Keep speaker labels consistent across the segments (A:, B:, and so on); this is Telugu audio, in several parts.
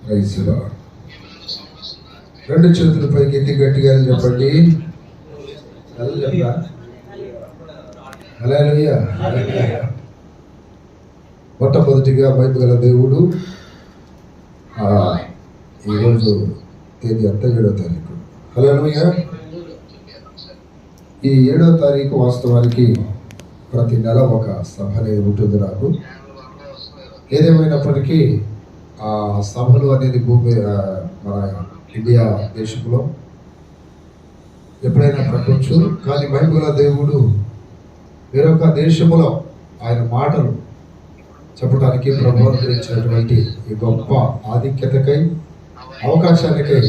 A: రైతుల రెండు చేతుల పైకి ఎత్తి గట్టిగా చెప్పండి. హల్లెలూయా. మొట్టమొదటిగా బైబిల్ గల దేవుడు ఈరోజు తేదీ అంత 7వ తారీఖు. హల్లెలూయా. ఈ 7వ తారీఖు వాస్తవానికి ప్రతి నెల ఒక సభ అనేది ఉంటుంది నాకు. ఏదేమైనప్పటికీ ఆ సభలు అనేది భూమి మన ఇండియా దేశంలో ఎప్పుడైనా పెట్టవచ్చు. కానీ బైబిల్ దేవుడు వేరొక దేశంలో ఆయన మాటలు చెప్పడానికి ప్రభుత్వించినటువంటి ఈ గొప్ప ఆధిక్యతకై అవకాశానికై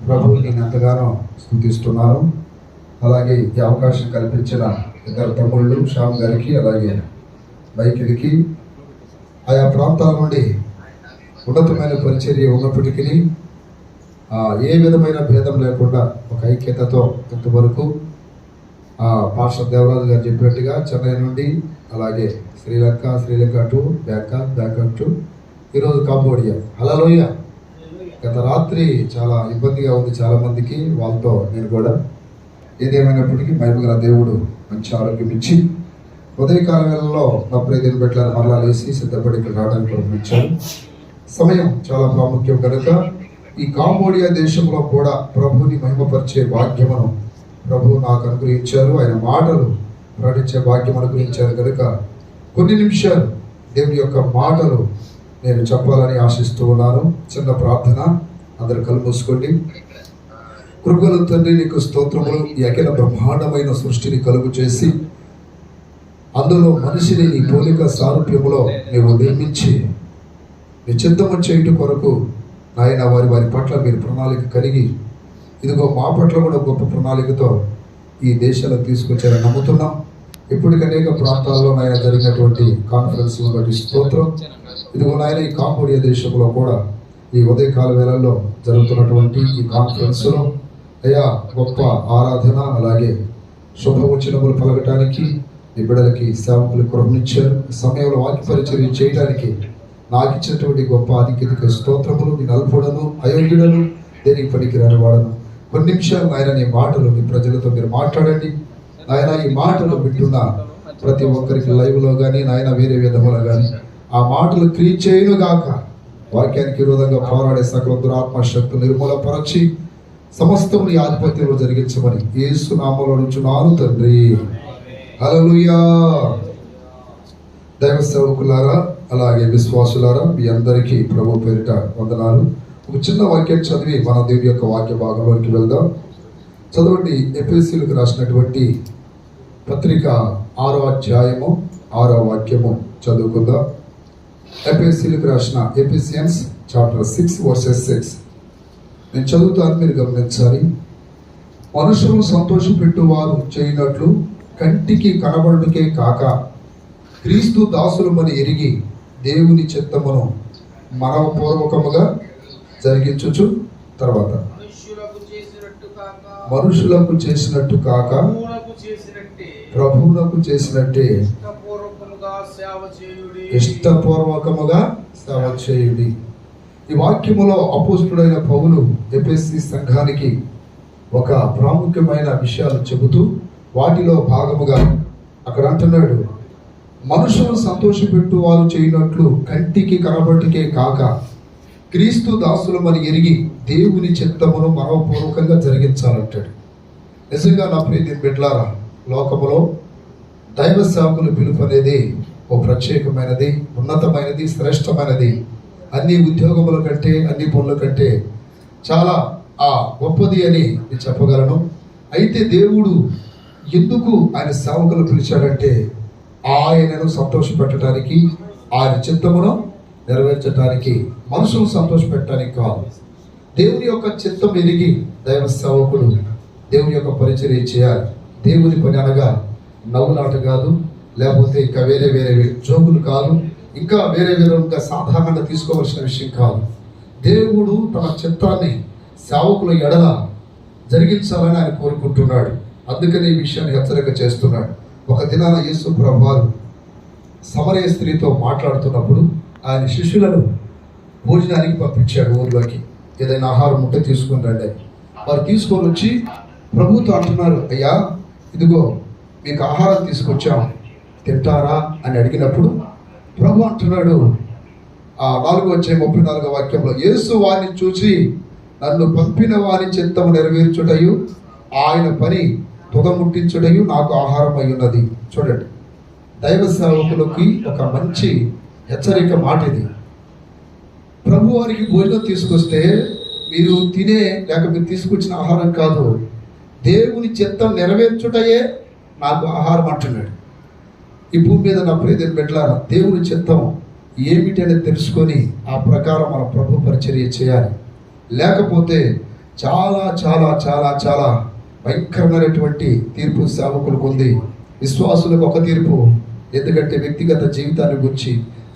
A: ప్రభువుని నేను ఎంతగానో స్తుతిస్తున్నాను. అలాగే ఈ అవకాశం కల్పించిన ఇద్దరు తమ్ముళ్ళు శ్యామ్ గారికి, అలాగే మైకిలికి, ఆయా ప్రాంతాల నుండి ఉన్నతమైన పరిచర్య ఉన్నప్పటికీ ఏ విధమైన భేదం లేకుండా ఒక ఐక్యతతో ఇంతవరకు పాస్టర్ దేవరాజు గారు చెప్పినట్టుగా చెన్నై నుండి, అలాగే శ్రీలంక టు బ్యాంకాక్ టు ఈరోజు కాంబోడియా. హల్లెలూయా. గత రాత్రి చాలా ఇబ్బందిగా ఉంది చాలా మందికి, వాళ్ళతో నేను కూడా. ఏదేమైనప్పటికీ బైబిల్ గల దేవుడు మంచి ఆరోగ్యం ఇచ్చి ఉదయకాల వేళల్లో నా ప్రేదలు పెట్టాలని మరలా లేసి సిద్ధపడి ఇక్కడ రావడానికి ప్రయత్నించాను. సమయం చాలా ప్రాముఖ్యం కనుక ఈ కాంబోడియా దేశంలో కూడా ప్రభువుని మహిమపరిచే భాగ్యమును ప్రభువు నాకు అనుగ్రహించారు. ఆయన మాటలు ప్రకటించే భాగ్యం అనుగ్రహించారు కనుక కొన్ని నిమిషాలు దేవుని యొక్క మాటలు నేను చెప్పాలని ఆశిస్తూ ఉన్నాను. చిన్న ప్రార్థన, అందరు కళ్ళు మూసుకోండి. కృపగల తండ్రి, నీకు స్తోత్రములు. ఈ అఖిల బ్రహ్మాండమైన సృష్టిని కలుగు చేసి అందులో మనిషిని నీ పోలిక సారూప్యములో నీవు నిర్మించి నీ చిత్తము చేయటం కొరకు నాయన వారి పట్ల మీరు ప్రణాళిక కలిగి ఇదిగో మా పట్ల కూడా గొప్ప ప్రణాళికతో ఈ దేశాల్లో తీసుకొచ్చారని నమ్ముతున్నాం. ఇప్పటికి అనేక ప్రాంతాల్లో నాయన జరిగినటువంటి కాన్ఫరెన్స్లను బట్టి స్తోత్రం. ఇదిగో నాయన ఈ కాంబోడియా దేశంలో కూడా ఈ ఉదయకాల వేళల్లో జరుగుతున్నటువంటి ఈ కాన్ఫరెన్స్లో అయ్యా గొప్ప ఆరాధన, అలాగే శుభవచనములు పలకటానికి ఈ బిడ్డలకి సేవకులు కృపనిచ్చారు. సమయంలో వాక్య పరిచర్య చేయడానికి నాకు ఇచ్చినటువంటి గొప్ప ఆధిక్యతకు స్తోత్రములు. నేను అల్పుడను, అయోగ్యుడను, దేనికి పనికిరాని వాడను. కొన్ని నిమిషాలు ఆయన నీ మాటలు మీ ప్రజలతో మీరు మాట్లాడండి. ఆయన ఈ మాటలు వింటున్న ప్రతి ఒక్కరికి లైవ్లో కానీ నాయన వేరే విధములో కానీ ఆ మాటలు క్రియ చేయను గాక. వాక్యానికి విరోధంగా పోరాడే సకల దురాత్మశక్తులు నిర్మూలపరచి సమస్తం నీ ఆధిపత్యంలో జరిగించమని యేసు నామములో అడుగుచున్నాను తండ్రి. హల్లెలూయా. దైవ సేవకులారా, అలాగే విశ్వాసులారా, మీ అందరికీ ప్రభు పేరిట వందనాలు. ఒక చిన్న వాక్యం చదివి మన దేవుని యొక్క వాక్య భాగంలోకి వెళ్దాం. చదవండి. ఎఫెసీయులకు రాసినటువంటి పత్రిక 6వ అధ్యాయము 6వ వాక్యము చదువుకుందాం. ఎఫెసీయులకు రాసిన ఎఫెసియన్స్ చాప్టర్ 6 వర్సెస్ 6. నేను చదువుతాను, మీరు గమనించాలి. మనుషులను సంతోషపెట్టు వారు చేయనట్లు కంటికి కనబడుటకే కాక క్రీస్తు దాసులమని ఎరిగి దేవుని చిత్తమును మనఃపూర్వకముగా జరిగించుచు, తర్వాత మనుషులకు చేసినట్టు కాక ప్రభువునకు చేసినట్టే ఇష్టపూర్వకముగా సేవ చేయుడి. ఈ వాక్యములో అపోస్తుడైన పౌలు ఎఫెసీ సంఘానికి ఒక ప్రాముఖ్యమైన విషయాలు చెబుతూ వాటిలో భాగముగా అక్కడ అంటున్నాడు, మనుషులను సంతోషపెట్టు వారు చేయనట్లు కంటికి కనబడికే కాక క్రీస్తు దాసులమని ఎరిగి దేవుని చిత్తమును మనఃపూర్వకంగా జరిగించాలంటాడు. నిజంగా నా ప్రీతి బిడ్డలారా, లోకములో దైవ సేవకుల పిలుపు అనేది ఓ ప్రత్యేకమైనది, ఉన్నతమైనది, శ్రేష్టమైనది. అన్ని ఉద్యోగముల కంటే, అన్ని పనుల కంటే చాలా గొప్పది అని నేను చెప్పగలను. అయితే దేవుడు ఎందుకు ఆయన సేవకులు పిలిచాడంటే ఆయనను సంతోషపెట్టడానికి, ఆయన చిత్తమును నెరవేర్చడానికి, మనుషులను సంతోషపెట్టడానికి కాదు. దేవుని యొక్క చిత్తం ఎరిగి దైవ సేవకుడు దేవుని యొక్క పరిచర్య చేయాలి. దేవుని పని అనగా నవ్వులాట కాదు, లేకపోతే ఇంకా వేరే జోకులు కాదు, ఇంకా వేరే సాధారణంగా తీసుకోవాల్సిన విషయం కాదు. దేవుడు తన చిత్తాన్ని సేవకుల ఎడల జరిగించాలని ఆయన కోరుకుంటున్నాడు. అందుకని ఈ విషయాన్ని హెచ్చరిక చేస్తున్నాడు. ఒక దినాన యేసు ప్రభువారు సమరయ స్త్రీతో మాట్లాడుతున్నప్పుడు ఆయన శిష్యులను భోజనానికి పంపించాడు ఊర్లోకి. ఏదైనా ఆహారం ఉంటే తీసుకుని రండి అని. వారు తీసుకొని వచ్చి ప్రభుతో అంటున్నారు, అయ్యా ఇదిగో మీకు ఆహారం తీసుకొచ్చాం, తింటారా అని అడిగినప్పుడు ప్రభు అంటున్నాడు, ఆ 4:34 వాక్యంలో, యేసు వారిని చూసి నన్ను పంపిన వారి చిత్తము నెరవేర్చుటయు ఆయన పని తుదముట్టించుటయు నాకు ఆహారం అయి ఉన్నది. చూడండి, దైవ సేవకులకి ఒక మంచి హెచ్చరిక మాట ఇది. ప్రభు వారికి భోజనం తీసుకొస్తే మీరు తినే లేక మీరు తీసుకొచ్చిన ఆహారం కాదు, దేవుని చిత్తం నెరవేర్చుటయే నాకు ఆహారం అంటున్నాడు. ఈ భూమి మీద నా ప్రియమైన బిడ్డలారా, దేవుని చిత్తం ఏమిటి అనేది తెలుసుకొని ఆ ప్రకారం మన ప్రభు పరిచర్య చేయాలి. లేకపోతే చాలా చాలా చాలా చాలా భయంకరమైనటువంటి తీర్పు సేవకులకు ఉంది. విశ్వాసులకు ఒక తీర్పు, ఎందుకంటే వ్యక్తిగత జీవితాన్ని గురించి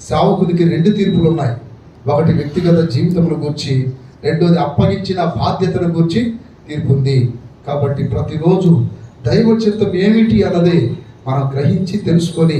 A: సేవకునికి 2 తీర్పులు ఉన్నాయి. ఒకటి వ్యక్తిగత జీవితమును గురించి, రెండోది అప్పగించిన బాధ్యతను గురించి తీర్పు ఉంది. కాబట్టి ప్రతిరోజు దైవ చిత్తం ఏమిటి అన్నది మనం గ్రహించి తెలుసుకొని